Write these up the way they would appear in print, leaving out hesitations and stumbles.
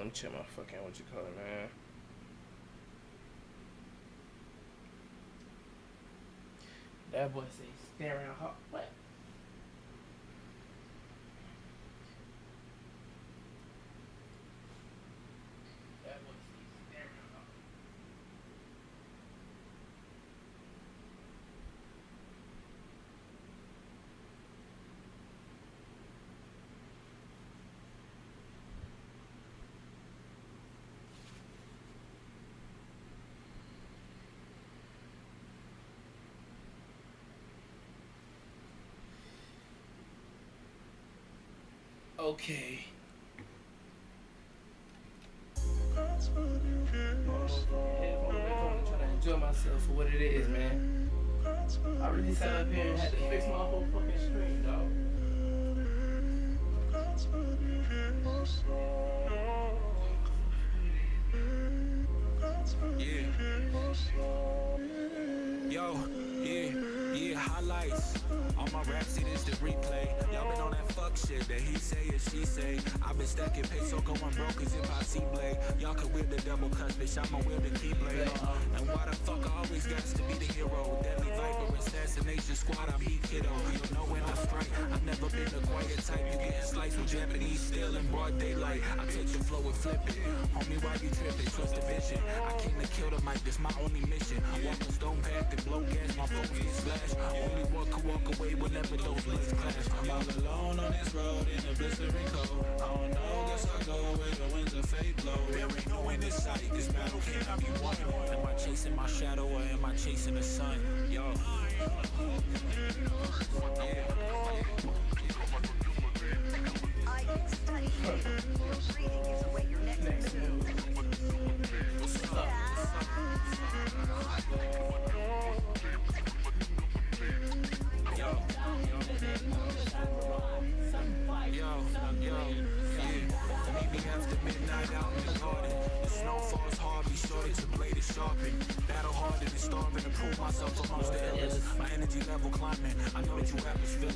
let me check my fucking what you call it, man. That boy say staring hard. What? That boy say staring hard. Okay. I'm trying to enjoy myself for what it is, man. I really sat up here and had to fix my whole fucking screen, dog. Yeah. Yo, yeah, highlights. All my raps, it is the replay. Y'all been on that fuck shit that he say and she say. I've been stacking peso, going broke as impossible. Y'all can whip the double cuts, bitch, I'ma whip the keyblade. And why the fuck I always got to be the hero? Deadly Viper, assassination squad, I'm heat kiddo. You know when I strike, I've never been the quiet type. You getting sliced with Japanese steel in broad daylight. I take your flow and flip it. Homie, why you tripping? Twist the vision. I came to kill the mic, this my only mission. Walk a stone packed and blow gas, my phone gets flash. Only one could walk away whenever those blades clash. I'm all alone on this road in the blistering cold. I don't know, guess I go where the winds of fate blow. There ain't no end in sight, this battle cannot be won. Am I chasing my shadow or am I chasing the sun? Yo. I can study you. Your breathing gives away your next move. Meet me after midnight out in the garden. The snow falls hard, be sure that your blade is sharpened. Battle hard and starving to prove myself amongst the illest. My energy level climbing, I know that you rappers feel it.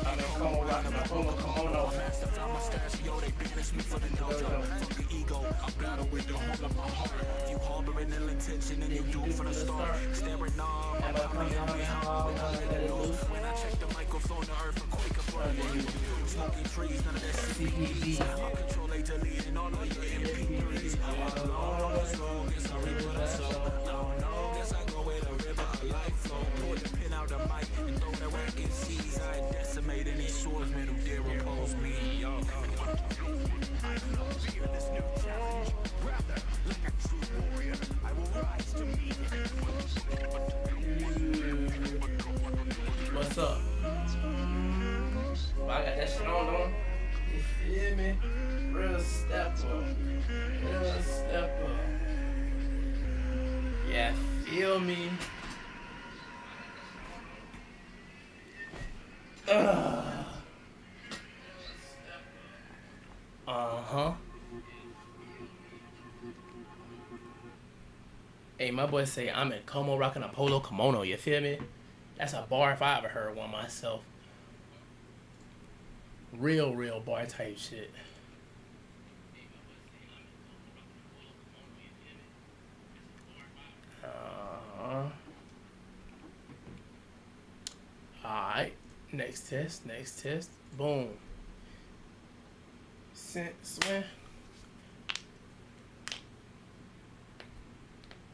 I'm in Como, rocking my polo kimono. My master found my stash, yo, they banished me for the dojo. Fuck the ego, I battle with the whole of my heart. If you harboring ill intention, then you do from the start. Staring on, my comprehend me hard when I let it loose. When I check the microphone, the earth will quake up on you. Smoking trees, none of that CBD. I'll control A delete and all of your MP3s. All alone on this road, guess I reap what I sow. I don't know, guess I go where the river of life flow. Pull the pin out the mic and throw the rack in seas. I decimate any swordsman who dare oppose me. Yo. I don't fear this new challenge. Rather, like a true warrior, I will rise to meet it. What's up? Well, I got that shit on, though. You feel me? Real step up. Real step up. Yeah, feel me? Uh-huh. Hey, my boy say I'm in Como rocking a polo kimono, you feel me? That's a bar if I ever heard one myself. Real bar type shit. Alright. Next test. Boom. Swing.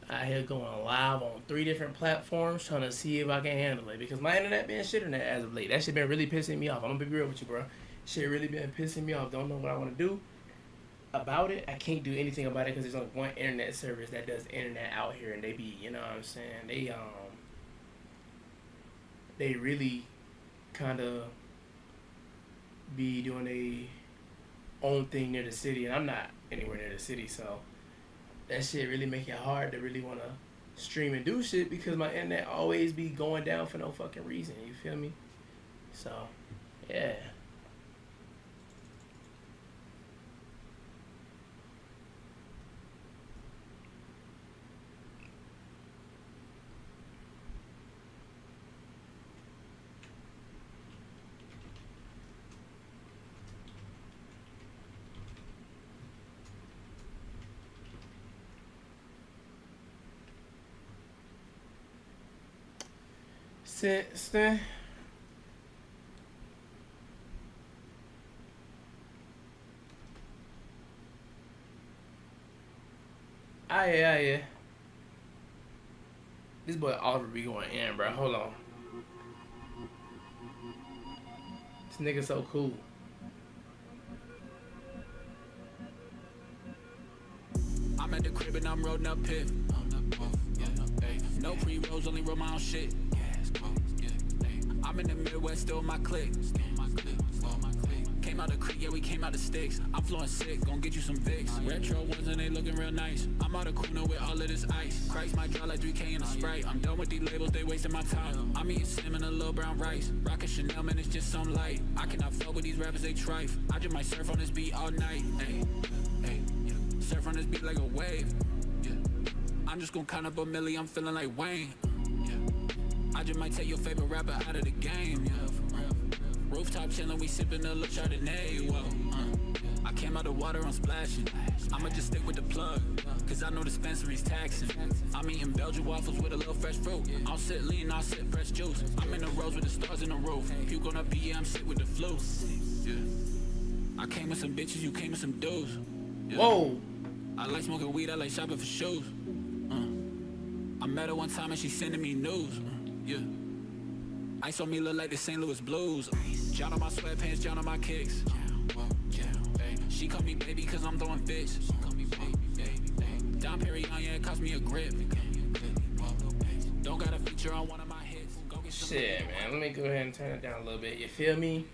Out here going live on 3 different platforms trying to see if I can handle it. Because my internet been shitting as of late. That shit been really pissing me off. I'm gonna be real with you, bro. Shit really been pissing me off. Don't know what I want to do about it. I can't do anything about it because there's only one internet service that does internet out here, and they be, you know what I'm saying? They really kind of be doing a own thing near the city, and I'm not anywhere near the city, so that shit really make it hard to really want to stream and do shit because my internet always be going down for no fucking reason. You feel me? So, yeah. consistent. Yeah. This boy Oliver be going in, bro. Hold on. This nigga so cool. I'm at the crib and I'm rolling up pit. No pre-rolls, only roll my own shit. I'm in the Midwest, still my clique. Came out the creek, yeah, we came out the sticks. I'm flowing sick, gon' get you some Vicks. Retro ones and they looking real nice. I'm out of Kuna with all of this ice. Christ might draw like 3K in a Sprite. I'm done with these labels, they wasting my time. I'm eating salmon and a little brown rice. Rockin' Chanel, man, it's just some light. I cannot fuck with these rappers, they trife. I just might surf on this beat all night. Hey, surf on this beat like a wave. I'm just gon' count up a milli, I'm feeling like Wayne. I just might take your favorite rapper out of the game. Rooftop chillin', we sippin' a little Chardonnay. Whoa, I came out the water, I'm splashing. I'ma just stick with the plug, cause I know dispensary's taxing. I'm eating Belgian waffles with a little fresh fruit. I'll sit lean, I'll sit fresh juice. I'm in the rose with the stars in the roof. If you gonna be, yeah, I'm sick with the flu. I came with some bitches, you came with some dudes. Whoa. I like smoking weed, I like shopping for shoes. I met her one time and she sending me news. Ice on me look like the St. Louis Blues. John on my sweatpants, John on my kicks. She call me baby cause I'm throwing fits. Dom Perignon, yeah, it cost me a grip. Don't got a feature on one of my hits. Go get some. Shit, man. Let me go ahead and turn it down a little bit. You feel me?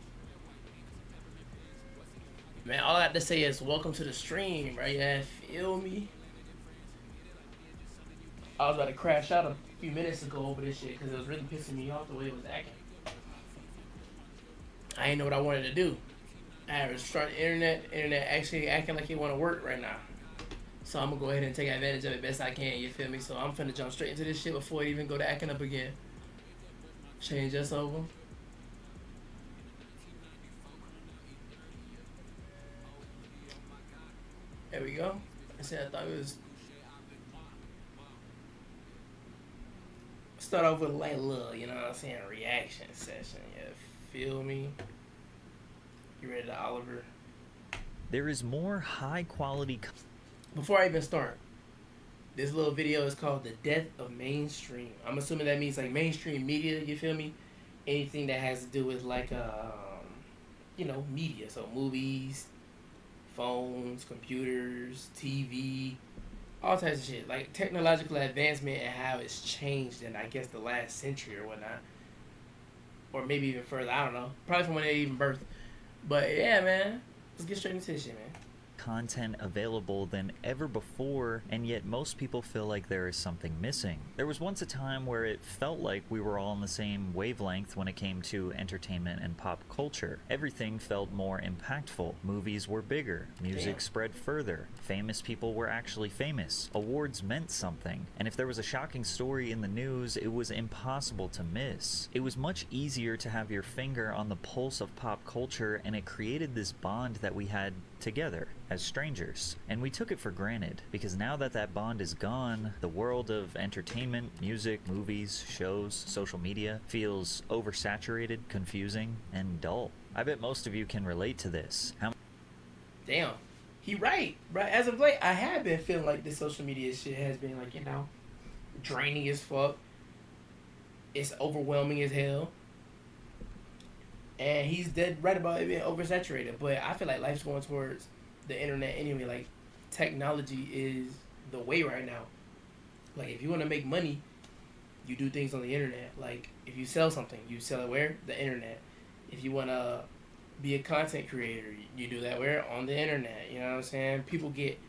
Man, all I have to say is welcome to the stream, right? Yeah, feel me? I was about to crash out a few minutes ago over this shit because it was really pissing me off the way it was acting. I didn't know what I wanted to do. I had to start the internet actually acting like it want to work right now. So I'm going to go ahead and take advantage of it best I can, you feel me? So I'm finna jump straight into this shit before it even go to acting up again. Change us over. There we go. I said I thought it was... Start off with a light little, you know what I'm saying, reaction session. Yeah, feel me? You ready to Oliver? There is more high quality... Before I even start, this little video is called The Death of Mainstream. I'm assuming that means like mainstream media, you feel me? Anything that has to do with like, you know, media. So movies, phones, computers, TV, all types of shit. Like technological advancement and how it's changed in, I guess, the last century or whatnot. Or maybe even further, I don't know. Probably from when they even birthed. But yeah, man. Let's get straight into this shit, man. Content available than ever before, and yet most people feel like there is something missing. There was once a time where it felt like we were all on the same wavelength when it came to entertainment and pop culture. Everything felt more impactful. Movies were bigger. Music spread further. Famous people were actually famous. Awards meant something. And if there was a shocking story in the news, it was impossible to miss. It was much easier to have your finger on the pulse of pop culture, and it created this bond that we had together as strangers. And we took it for granted, because now that that bond is gone, the world of entertainment, music, movies, shows, social media feels oversaturated, confusing, and dull. I bet most of you can relate to this. Damn. He right. As of late, I have been feeling like this social media shit has been like, you know, draining as fuck. It's overwhelming as hell. And he's dead right about it being oversaturated. But I feel like life's going towards the internet anyway. Like, technology is the way right now. Like, if you want to make money, you do things on the internet. Like, if you sell something, you sell it where? The internet. If you want to be a content creator, you do that where? On the internet. You know what I'm saying? People get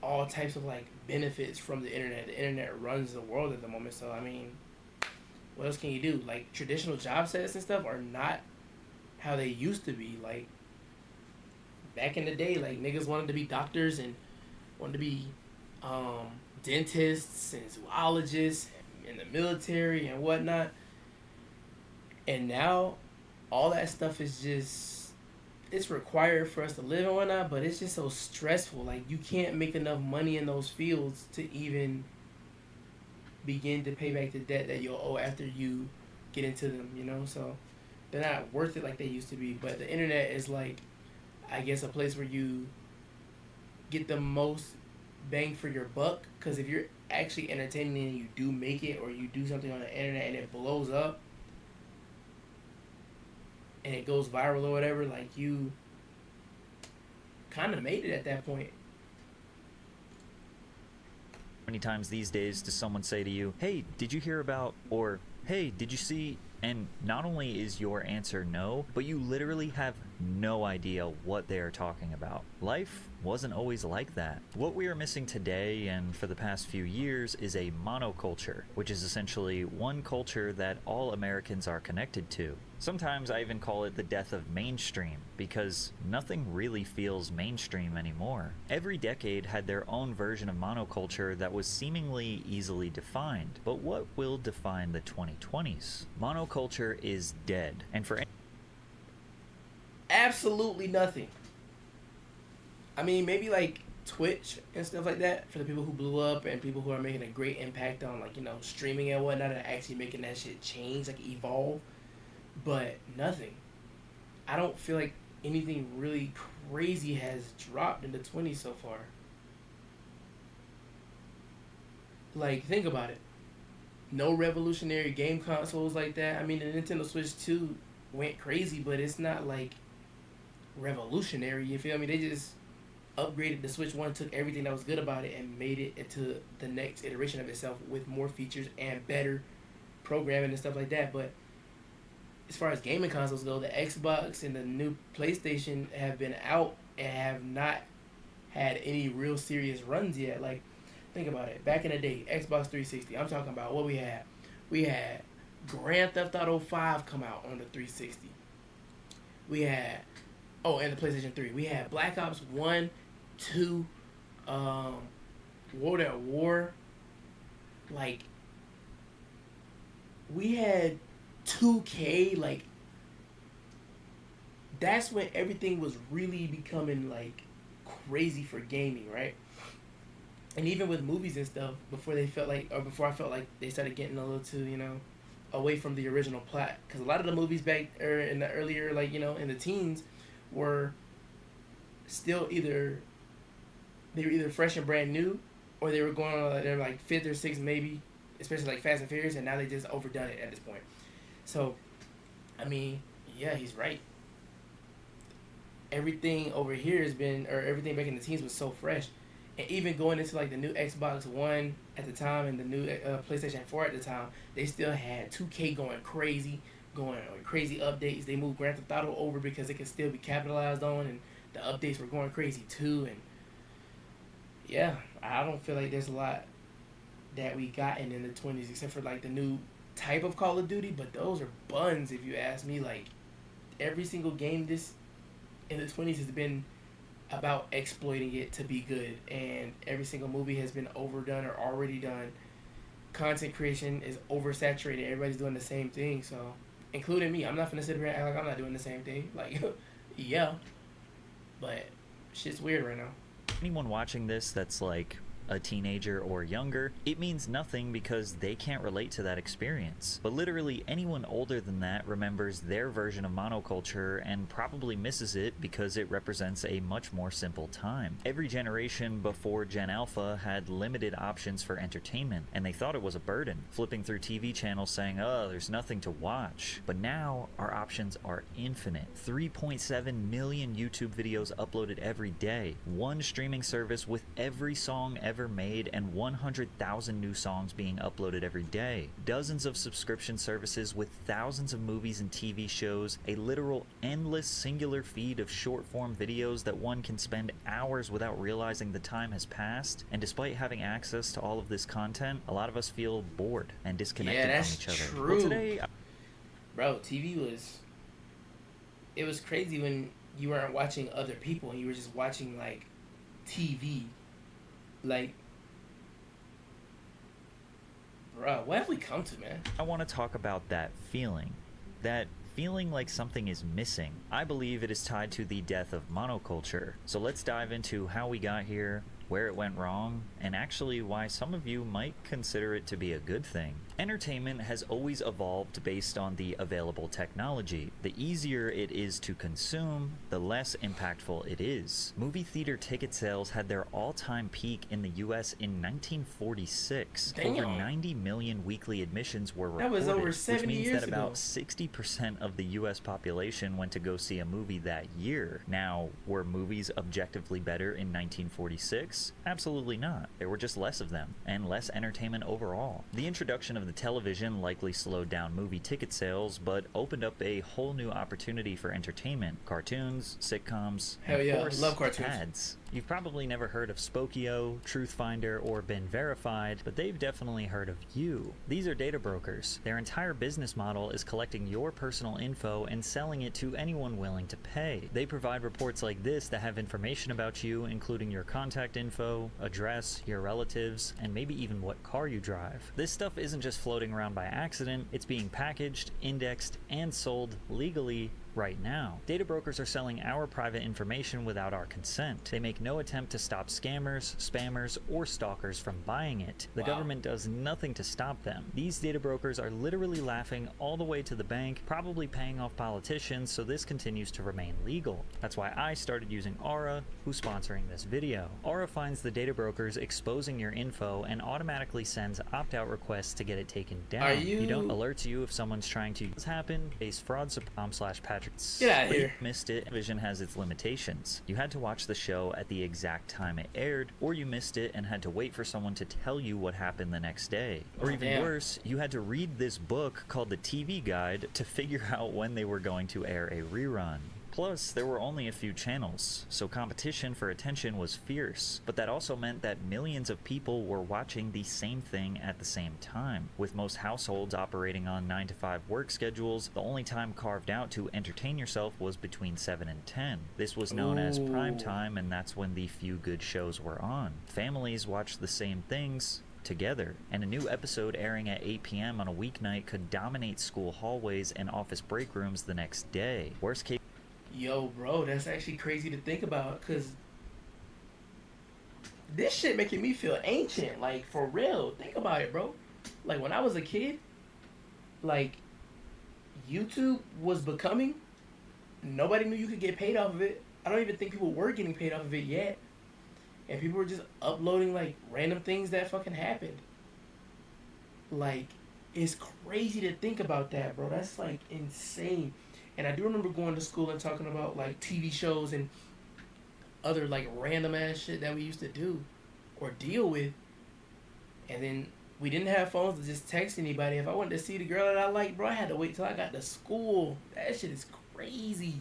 all types of, like, benefits from the internet. The internet runs the world at the moment. So, I mean, what else can you do? Like, traditional job sets and stuff are not how they used to be. Like, back in the day, like, niggas wanted to be doctors and wanted to be dentists and zoologists in the military and whatnot. And now all that stuff is just, it's required for us to live and whatnot, but it's just so stressful. Like, you can't make enough money in those fields to even begin to pay back the debt that you'll owe after you get into them, you know. So they're not worth it like they used to be. But the internet is like, I guess, a place where you get the most bang for your buck. Because if you're actually entertaining and you do make it, or you do something on the internet and it blows up and it goes viral or whatever, like, you kind of made it at that point. Many times these days does someone say to you, hey, did you hear about, or hey, did you see? And not only is your answer no, but you literally have no idea what they are talking about. Life wasn't always like that. What we are missing today and for the past few years is a monoculture, which is essentially one culture that all Americans are connected to. Sometimes I even call it the death of mainstream, because nothing really feels mainstream anymore. Every decade had their own version of monoculture that was seemingly easily defined. But what will define the 2020s? Monoculture is dead, and for Absolutely nothing. I mean, maybe like Twitch and stuff like that for the people who blew up and people who are making a great impact on, like, you know, streaming and whatnot, and actually making that shit change, like, evolve. But nothing. I don't feel like anything really crazy has dropped in the 20s so far. Like, think about it. No revolutionary game consoles like that. I mean, the Nintendo Switch 2 went crazy, but it's not like revolutionary, you feel me? They just upgraded the Switch 1, took everything that was good about it and made it into the next iteration of itself with more features and better programming and stuff like that. But as far as gaming consoles go, the Xbox and the new PlayStation have been out and have not had any real serious runs yet. Like, think about it. Back in the day, Xbox 360, I'm talking about what we had. We had Grand Theft Auto 5 come out on the 360. We had, and the PlayStation 3. We had Black Ops 1, 2, World at War. Like, we had 2K. Like, that's when everything was really becoming, like, crazy for gaming, right? And even with movies and stuff, before I felt like they started getting a little too, you know, away from the original plot. Because a lot of the movies back in the earlier, like, you know, in the teens, were still they were either fresh and brand new, or they were going on, they're like fifth or sixth maybe, especially like Fast and Furious, and now they just overdone it at this point. So, I mean, yeah, he's right. Everything over here everything back in the teens was so fresh. And even going into like the new Xbox One at the time and the new PlayStation 4 at the time, they still had 2K going crazy updates. They moved Grand Theft Auto over because it could still be capitalized on, and the updates were going crazy too. And yeah, I don't feel like there's a lot that we gotten in the 20s except for like the new type of Call of Duty, but those are buns if you ask me. Like, every single game in the 20s has been about exploiting it to be good, and every single movie has been overdone or already done. Content creation is oversaturated. Everybody's doing the same thing, so including me. I'm not gonna sit here and act like I'm not doing the same thing. Like, yeah, but shit's weird right now. anyone watching this that's like a teenager or younger, it means nothing because they can't relate to that experience. But literally anyone older than that remembers their version of monoculture and probably misses it because it represents a much more simple time. Every generation before Gen Alpha had limited options for entertainment, and they thought it was a burden, flipping through TV channels saying, oh, there's nothing to watch. But now our options are infinite. 3.7 million YouTube videos uploaded every day, one streaming service with every song ever made, and 100,000 new songs being uploaded every day. Dozens of subscription services with thousands of movies and TV shows, a literal endless singular feed of short-form videos that one can spend hours without realizing the time has passed. And despite having access to all of this content, a lot of us feel bored and disconnected from each other. True. Well, today, bro, it was crazy when you weren't watching other people and you were just watching like TV. Like, bro, what have we come to, man? I want to talk about that feeling like something is missing. I believe it is tied to the death of monoculture. So let's dive into how we got here, where it went wrong, and actually why some of you might consider it to be a good thing. Entertainment has always evolved based on the available technology. The easier it is to consume, the less impactful it is. Movie theater ticket sales had their all-time peak in the US in 1946. Damn. Over 90 million weekly admissions were That reported, was over which 70 means years that about ago. 60% of the US population went to go see a movie that year. Now, were movies objectively better in 1946? Absolutely not. There were just less of them, and less entertainment overall. The introduction of the television likely slowed down movie ticket sales, but opened up a whole new opportunity for entertainment. Cartoons, sitcoms, Hell and yeah, of course, love cartoons. ads. You've probably never heard of Spokio, Truthfinder, or been verified, but they've definitely heard of you. These are data brokers. Their entire business model is collecting your personal info and selling it to anyone willing to pay. They provide reports like this that have information about you, including your contact info, address, your relatives, and maybe even what car you drive. This stuff isn't just floating around by accident, it's being packaged, indexed, and sold legally right now. Data brokers are selling our private information without our consent. They make no attempt to stop scammers, spammers, or stalkers from buying it. The government does nothing to stop them. These data brokers are literally laughing all the way to the bank, probably paying off politicians, so this continues to remain legal. That's why I started using Aura, who's sponsoring this video. Aura finds the data brokers exposing your info and automatically sends opt-out requests to get it taken down. You don't alerts you if someone's trying to happen, base fraud.com/Patrick. Get out of here. If you missed it, television has its limitations. You had to watch the show at the exact time it aired, or you missed it and had to wait for someone to tell you what happened the next day. Or even damn. worse, you had to read this book called The TV Guide to figure out when they were going to air a rerun. Plus, there were only a few channels, so competition for attention was fierce, but that also meant that millions of people were watching the same thing at the same time. With most households operating on 9-to-5 work schedules, the only time carved out to entertain yourself was between 7 and 10. This was known as prime time, and that's when the few good shows were on. Families watched the same things together, and a new episode airing at 8 p.m. on a weeknight could dominate school hallways and office break rooms the next day. Worst case. Yo, bro, that's actually crazy to think about, because this shit making me feel ancient, like, for real. Think about it, bro. Like, when I was a kid, like, YouTube was becoming, nobody knew you could get paid off of it. I don't even think people were getting paid off of it yet. And people were just uploading, like, random things that fucking happened. Like, it's crazy to think about that, bro. That's, like, insane. And I do remember going to school and talking about, like, TV shows and other, like, random ass shit that we used to do or deal with. And then we didn't have phones to just text anybody. If I wanted to see the girl that I liked, bro, I had to wait till I got to school. That shit is crazy.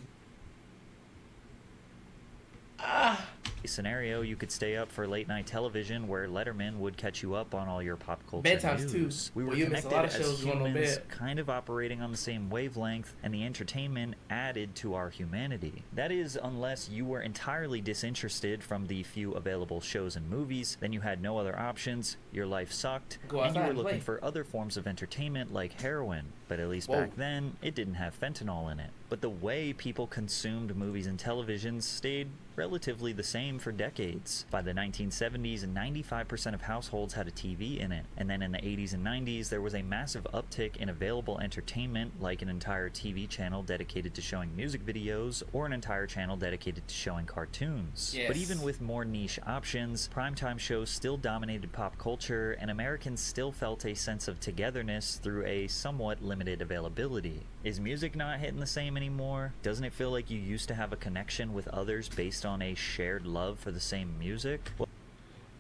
Scenario, you could stay up for late night television where Letterman would catch you up on all your pop culture Bedtimes news. too. We were Well, you miss a connected lot of as shows going on humans, bed. kind of operating on the same wavelength, and the entertainment added to our humanity. That is, unless you were entirely disinterested from the few available shows and movies, then you had no other options, your life sucked, Go and you outside were and looking play. for other forms of entertainment like heroin. But at least Whoa. back then, it didn't have fentanyl in it. But the way people consumed movies and televisions stayed relatively the same for decades. By the 1970s, 95% of households had a TV in it. And then in the 80s and 90s, there was a massive uptick in available entertainment, like an entire TV channel dedicated to showing music videos, or an entire channel dedicated to showing cartoons. Yes. But even with more niche options, primetime shows still dominated pop culture, and Americans still felt a sense of togetherness through a somewhat limited availability. Is music not hitting the same anymore? Doesn't it feel like you used to have a connection with others based on a shared love for the same music?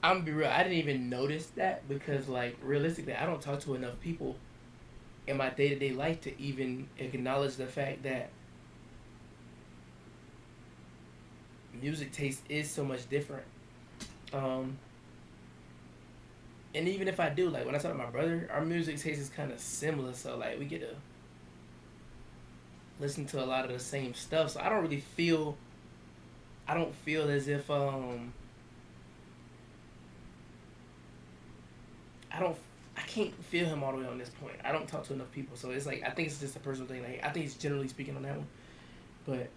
I'm gonna be real, I didn't even notice that because, like, realistically, I don't talk to enough people in my day-to-day life to even acknowledge the fact that music taste is so much different. And even if I do, like, when I talk to my brother, our music taste is kind of similar, so, like, we get to listen to a lot of the same stuff, so I don't feel as if, I can't feel him all the way on this point. I don't talk to enough people, so it's like, I think it's just a personal thing. Like, I think it's generally speaking on that one, but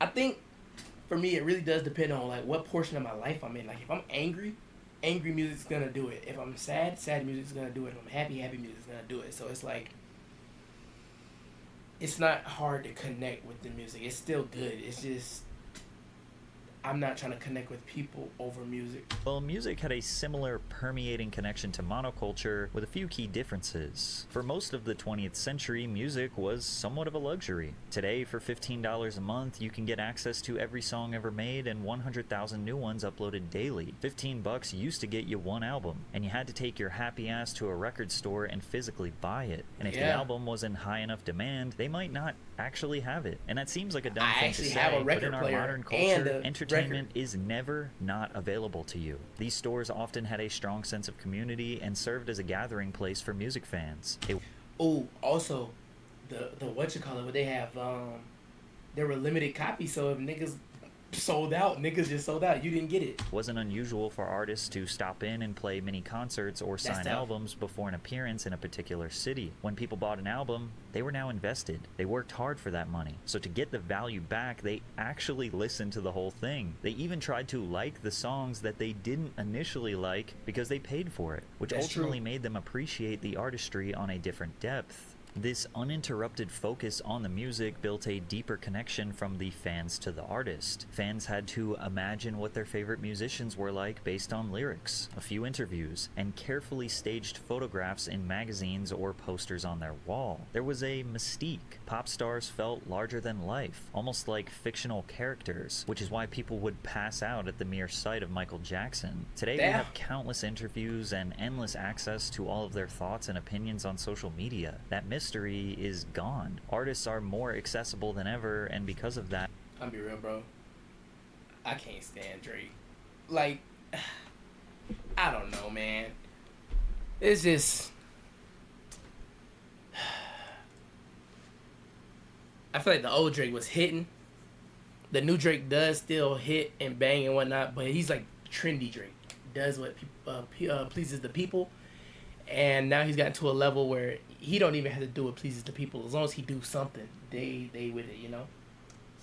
I think for me, it really does depend on, like, what portion of my life I'm in. Like, if I'm angry, angry music's gonna do it. If I'm sad, sad music's gonna do it. If I'm happy, happy music's gonna do it. So it's like, it's not hard to connect with the music. It's still good. It's just, I'm not trying to connect with people over music. Well, music had a similar permeating connection to monoculture with a few key differences. For most of the 20th century, music was somewhat of a luxury. Today, for $15 a month, you can get access to every song ever made and 100,000 new ones uploaded daily. $15 used to get you one album, and you had to take your happy ass to a record store and physically buy it. And if the album was in high enough demand, they might not actually have it. And that seems like a dumb thing to say, but in our modern culture, entertainment is never not available to you. These stores often had a strong sense of community and served as a gathering place for music fans. Also, the what they have, there were limited copies, so if niggas sold out, niggas just sold out. You didn't get it. It wasn't unusual for artists to stop in and play mini concerts or sign albums before an appearance in a particular city. When people bought an album, they were now invested. They worked hard for that money. So to get the value back, they actually listened to the whole thing. They even tried to like the songs that they didn't initially like because they paid for it, which ultimately made them appreciate the artistry on a different depth. This uninterrupted focus on the music built a deeper connection from the fans to the artist. Fans had to imagine what their favorite musicians were like based on lyrics, a few interviews, and carefully staged photographs in magazines or posters on their wall. There was a mystique. Pop stars felt larger than life, almost like fictional characters, which is why people would pass out at the mere sight of Michael Jackson. Today we have countless interviews and endless access to all of their thoughts and opinions on social media. That mystery is gone. Artists are more accessible than ever, and because of that, I'll be real, bro, I can't stand Drake. Like, I don't know, man. It's just, I feel like the old Drake was hitting. The new Drake does still hit and bang and whatnot, but he's like trendy Drake. Does what pleases the people. And now he's gotten to a level where he don't even have to do what pleases the people. As long as he do something, they with it, you know?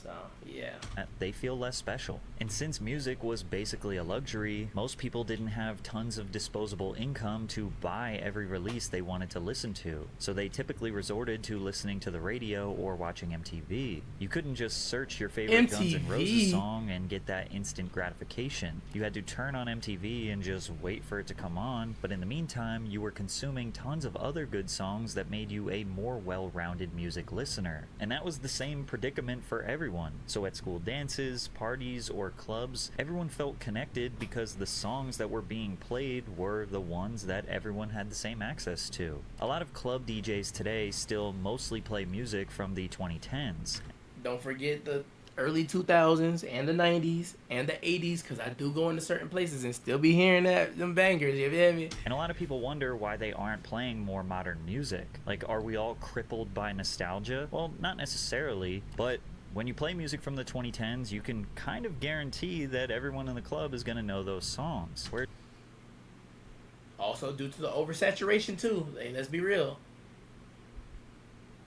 So, yeah. They feel less special. And since music was basically a luxury, most people didn't have tons of disposable income to buy every release they wanted to listen to. So they typically resorted to listening to the radio or watching MTV. You couldn't just search your favorite Guns N' Roses song and get that instant gratification. You had to turn on MTV and just wait for it to come on, but in the meantime, you were consuming tons of other good songs that made you a more well-rounded music listener. And that was the same predicament for everyone. So at school dances, parties, or clubs, everyone felt connected because the songs that were being played were the ones that everyone had the same access to. A lot of club DJs today still mostly play music from the 2010s. Don't forget the early 2000s and the 90s and the 80s, because I do go into certain places and still be hearing them bangers, you feel me? And a lot of people wonder why they aren't playing more modern music. Like, are we all crippled by nostalgia? Well, not necessarily, but when you play music from the 2010s, you can kind of guarantee that everyone in the club is going to know those songs. Also due to the oversaturation too. Hey, let's be real.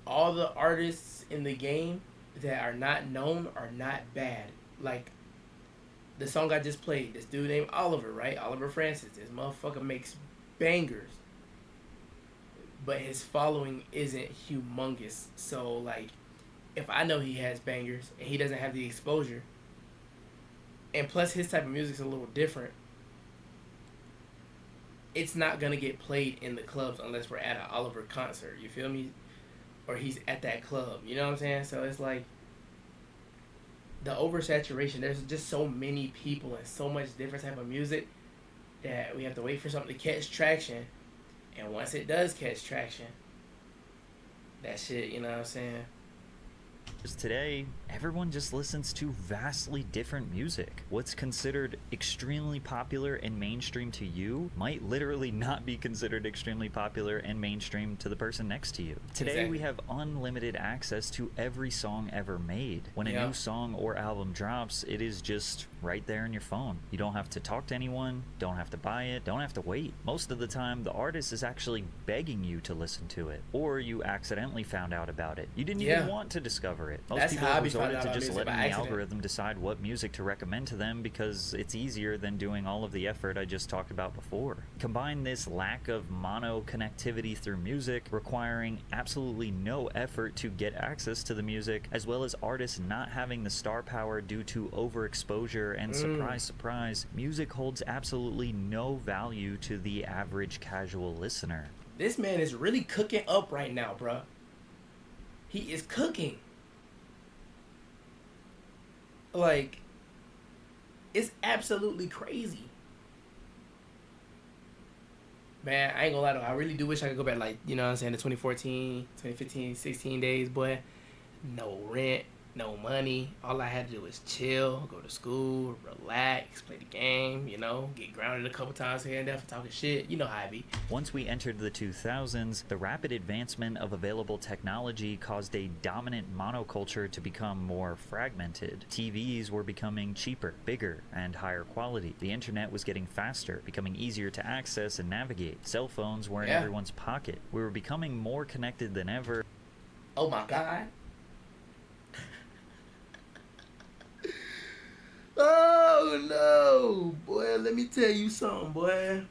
All the artists in the game that are not known are not bad. Like the song I just played, this dude named Oliver, right? Oliver Francis. This motherfucker makes bangers. But his following isn't humongous. So like, if I know he has bangers and he doesn't have the exposure, and plus his type of music's a little different, it's not gonna get played in the clubs unless we're at an Oliver concert, you feel me? Or he's at that club, you know what I'm saying? So it's like the oversaturation, there's just so many people and so much different type of music that we have to wait for something to catch traction. And once it does catch traction, that shit, you know what I'm saying? Today, everyone just listens to vastly different music. What's considered extremely popular and mainstream to you might literally not be considered extremely popular and mainstream to the person next to you. Today, we have unlimited access to every song ever made. When a new song or album drops, it is just right there in your phone. You don't have to talk to anyone, don't have to buy it, don't have to wait. Most of the time, the artist is actually begging you to listen to it, or you accidentally found out about it. You didn't even want to discover discover it. Most That's people how I have be finding resorted out to about just music letting by the accident. algorithm decide what music to recommend to them because it's easier than doing all of the effort I just talked about before. Combine this lack of mono connectivity through music, requiring absolutely no effort to get access to the music, as well as artists not having the star power due to overexposure, and surprise, surprise, music holds absolutely no value to the average casual listener. This man is really cooking up right now, bruh. He is cooking. Like, it's absolutely crazy. Man, I ain't gonna lie though. I really do wish I could go back, like, you know what I'm saying, the 2014, 2015, 16 days, boy. No rent, no money. All I had to do was chill, go to school, relax, play the game, you know, get grounded a couple times here and there for talking shit. You know how I be. Once we entered the 2000s, the rapid advancement of available technology caused a dominant monoculture to become more fragmented. TVs were becoming cheaper, bigger, and higher quality. The internet was getting faster, becoming easier to access and navigate. Cell phones were in everyone's pocket. We were becoming more connected than ever. Oh my God. Oh no, boy, let me tell you something, boy.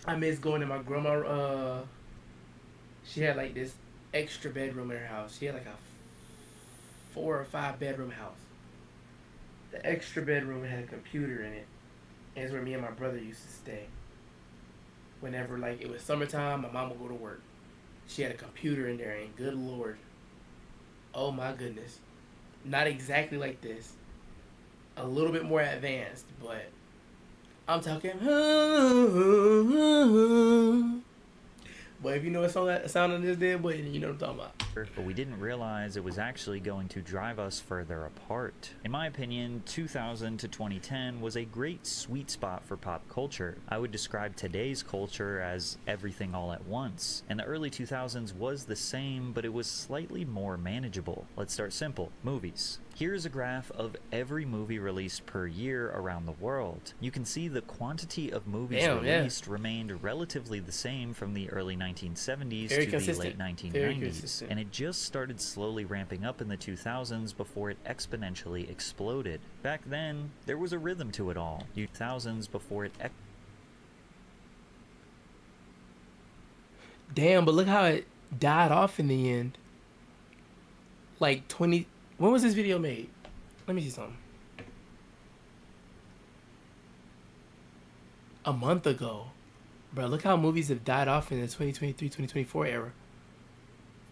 I miss going to my grandma. She had like this extra bedroom in her house. She had like a 4 or 5 bedroom house. The extra bedroom had a computer in it. And it's where me and my brother used to stay. Whenever like it was summertime, my mom would go to work. She had a computer in there, and good Lord. Oh my goodness. Not exactly like this. A little bit more advanced, but I'm talking. Boy, if you know what song that sound of this did, boy, you know what I'm talking about. But we didn't realize it was actually going to drive us further apart. In my opinion, 2000 to 2010 was a great sweet spot for pop culture. I would describe today's culture as everything all at once. And the early 2000s was the same, but it was slightly more manageable. Let's start simple. Movies. Here's a graph of every movie released per year around the world. You can see the quantity of movies released remained relatively the same from the early 1970s to the late 1990s, and it just started slowly ramping up in the 2000s before it exponentially exploded. Back then, there was a rhythm to it all. 2000s before it Damn, but look how it died off in the end. Like 20... When was this video made? Let me see something. A month ago. Bro, look how movies have died off in the 2023-2024 era.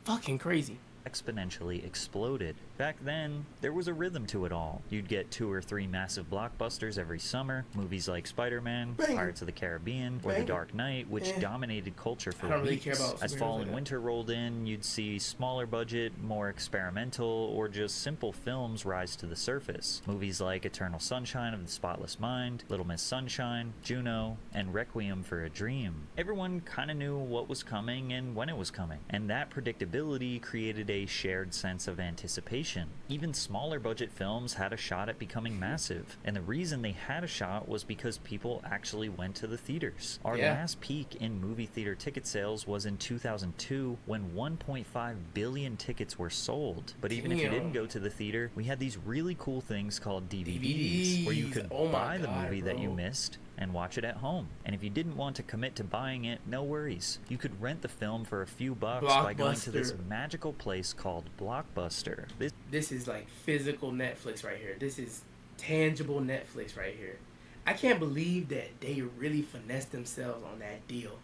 Fucking crazy. exponentially exploded. Back then, there was a rhythm to it all. You'd get 2 or 3 massive blockbusters every summer, movies like Spider-Man, Pirates of the Caribbean, or The Dark Knight, which dominated culture for weeks. As fall and winter rolled in, you'd see smaller budget, more experimental, or just simple films rise to the surface. Movies like Eternal Sunshine of the Spotless Mind, Little Miss Sunshine, Juno, and Requiem for a Dream. Everyone kind of knew what was coming and when it was coming, and that predictability created a shared sense of anticipation. Even smaller budget films had a shot at becoming massive, and the reason they had a shot was because people actually went to the theaters. Our last peak in movie theater ticket sales was in 2002 when 1.5 billion tickets were sold. But even if you didn't go to the theater, we had these really cool things called DVDs where you could buy the movie that you missed and watch it at home. And if you didn't want to commit to buying it, no worries. You could rent the film for a few bucks by going to this magical place called Blockbuster. This is like physical Netflix right here. This is tangible Netflix right here. I can't believe that they really finessed themselves on that deal.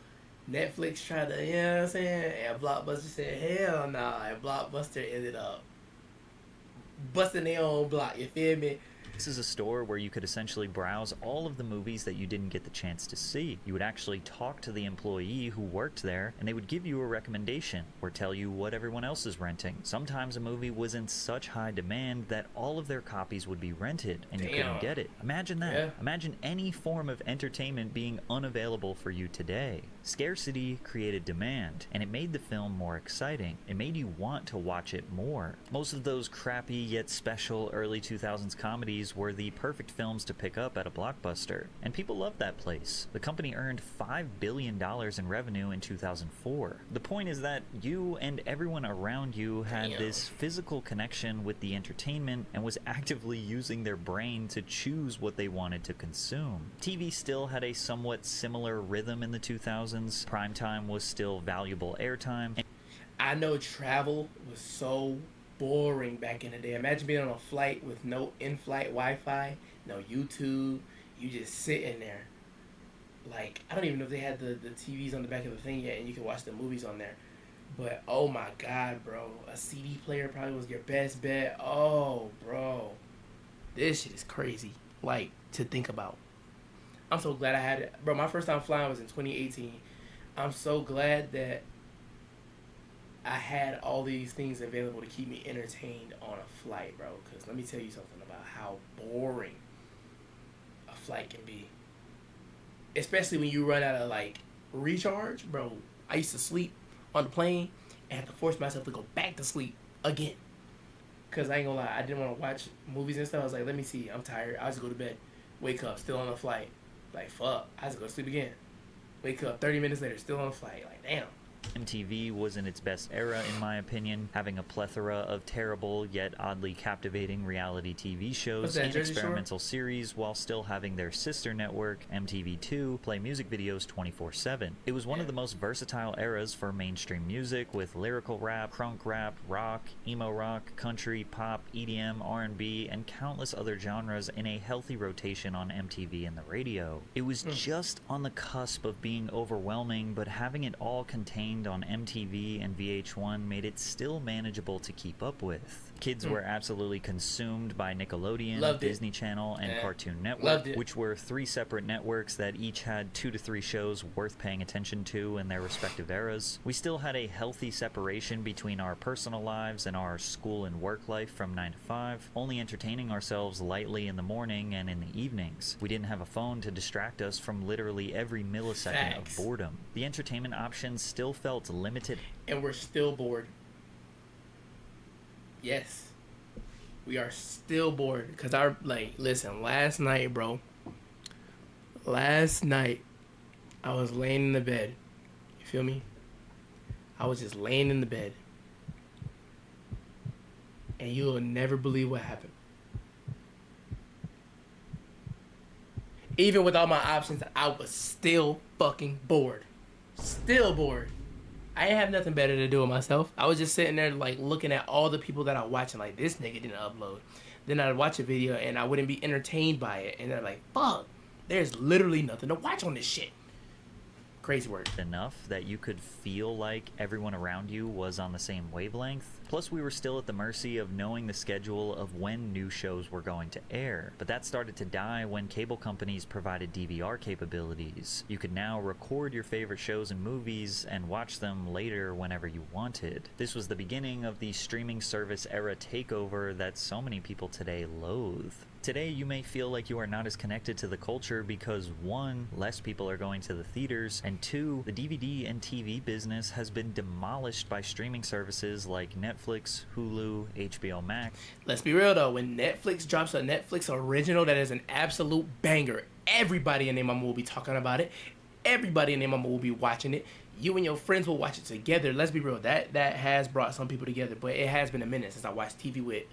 Netflix tried to, you know what I'm saying? And Blockbuster said, hell nah. And Blockbuster ended up busting their own block, you feel me? This is a store where you could essentially browse all of the movies that you didn't get the chance to see. You would actually talk to the employee who worked there, and they would give you a recommendation or tell you what everyone else is renting. Sometimes a movie was in such high demand that all of their copies would be rented, and you couldn't get it. Imagine that. Imagine any form of entertainment being unavailable for you today. Scarcity created demand, and it made the film more exciting. It made you want to watch it more. Most of those crappy yet special early 2000s comedy realities were the perfect films to pick up at a Blockbuster, and people loved that place. The company earned $5 billion in revenue in 2004. The point is that you and everyone around you had this physical connection with the entertainment and was actively using their brain to choose what they wanted to consume. TV still had a somewhat similar rhythm in the 2000s. Primetime was still valuable airtime. I know travel was so boring back in the day. Imagine being on a flight with no in-flight Wi-Fi, no YouTube. You just sitting there. Like, I don't even know if they had the TVs on the back of the thing yet, and you can watch the movies on there. But, oh my God, bro. A CD player probably was your best bet. Oh, bro. This shit is crazy. Like, to think about. I'm so glad I had it. Bro, my first time flying was in 2018. I'm so glad that I had all these things available to keep me entertained on a flight, bro. Because let me tell you something about how boring a flight can be. Especially when you run out of, like, recharge, bro. I used to sleep on the plane and had to force myself to go back to sleep again. Because I ain't gonna lie, I didn't want to watch movies and stuff. I was like, let me see, I'm tired. I'll just go to bed. Wake up, still on the flight. Like, fuck. I just go to sleep again. Wake up 30 minutes later, still on the flight. Like, damn. MTV was in its best era, in my opinion, having a plethora of terrible yet oddly captivating reality TV shows and experimental series, while still having their sister network, MTV2, play music videos 24/7. It was one of the most versatile eras for mainstream music, with lyrical rap, crunk rap, rock, emo rock, country, pop, EDM, R&B, and countless other genres in a healthy rotation on MTV and the radio. It was just on the cusp of being overwhelming, but having it all contained on MTV and VH1 made it still manageable to keep up with. Kids were absolutely consumed by Nickelodeon, Disney Channel, and Cartoon Network, which were 3 separate networks that each had 2 to 3 shows worth paying attention to in their respective eras. We still had a healthy separation between our personal lives and our school and work life from 9 to 5, only entertaining ourselves lightly in the morning and in the evenings. We didn't have a phone to distract us from literally every millisecond of boredom. The entertainment options still felt limited. And we're still bored. Yes. We are still bored. Because listen, last night, bro. Last night, I was laying in the bed. You feel me? I was just laying in the bed. And you will never believe what happened. Even with all my options, I was still fucking bored. Still bored. I didn't have nothing better to do with myself. I was just sitting there, like, looking at all the people that I watch, and like, this nigga didn't upload. Then I'd watch a video, and I wouldn't be entertained by it. And they're like, fuck, there's literally nothing to watch on this shit. Crazy word. Enough that you could feel like everyone around you was on the same wavelength. Plus, we were still at the mercy of knowing the schedule of when new shows were going to air. But that started to die when cable companies provided DVR capabilities. You could now record your favorite shows and movies and watch them later whenever you wanted. This was the beginning of the streaming service era takeover that so many people today loathe. Today, you may feel like you are not as connected to the culture because 1, less people are going to the theaters, and 2, the DVD and TV business has been demolished by streaming services like Netflix, Hulu, HBO Max. Let's be real though, when Netflix drops a Netflix original that is an absolute banger, everybody in their mama will be talking about it. Everybody in their mama will be watching it. You and your friends will watch it together. Let's be real, that has brought some people together, but it has been a minute since I watched TV with